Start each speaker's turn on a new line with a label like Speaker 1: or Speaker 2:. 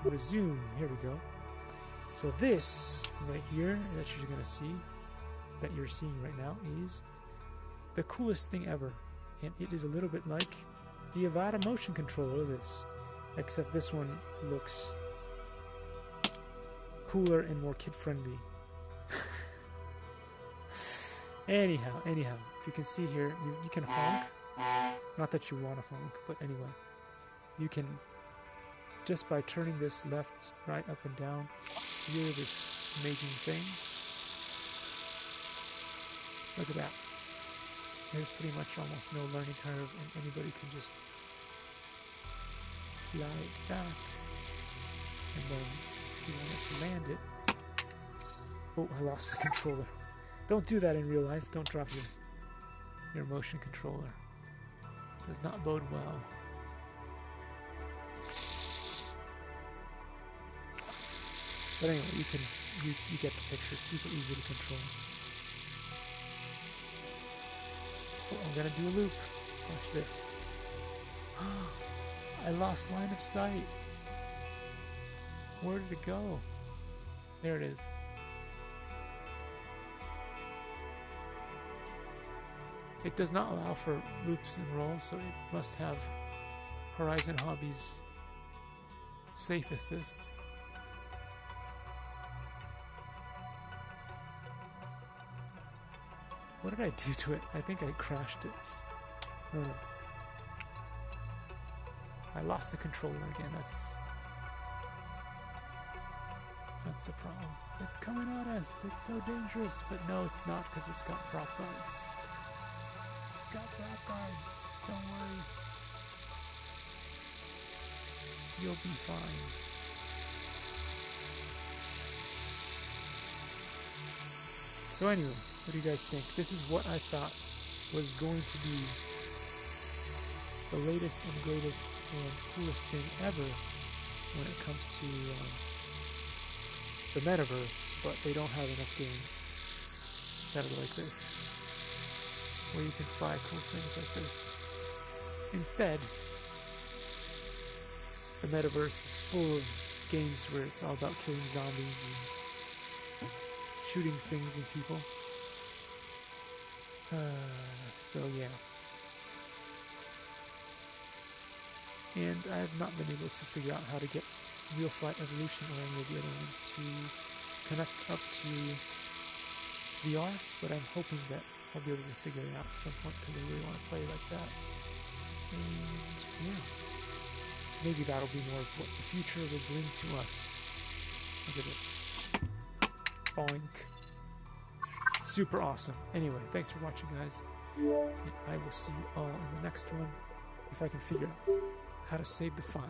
Speaker 1: resume. Here we go. So this right here that you're gonna see, that you're seeing right now, is the coolest thing ever, and it is a little bit like the Avada motion controller. This, except this one looks cooler and more kid-friendly. Anyhow, if you can see here, you can honk. Not that you want to honk, but anyway, you can, just by turning this left, right, up and down, steer this amazing thing. Look at that. There's pretty much almost no learning curve, and anybody can just fly it back. And then if you wanted to land it... Oh, I lost the controller. Don't do that in real life. Don't drop your motion controller. Does not bode well. But anyway, you get the picture. Super easy to control. Oh, I'm gonna do a loop. Watch this. I lost line of sight. Where did it go? There it is. It does not allow for loops and rolls, so it must have Horizon Hobbies Safe Assist. What did I do to it? I think I crashed it. Oh no. I lost the controller again. That's the problem. It's coming at us. It's so dangerous. But no, it's not, because it's got prop guards. It's got prop guards. Don't worry. You'll be fine. So anyway, what do you guys think? This is what I thought was going to be the latest and greatest and coolest thing ever when it comes to the Metaverse, but they don't have enough games that are like this, where you can fly cool things like this. Instead, the Metaverse is full of games where it's all about killing zombies and shooting things and people. So yeah. And I have not been able to figure out how to get Real Flight Evolution or any of the other ones to connect up to VR, but I'm hoping that I'll be able to figure it out at some point, because I really want to play like that. And yeah, maybe that'll be more of what the future will bring to us. Look at this. Boink. Super awesome. Anyway, thanks for watching, guys. And I will see you all in the next one, if I can figure out how to save the file.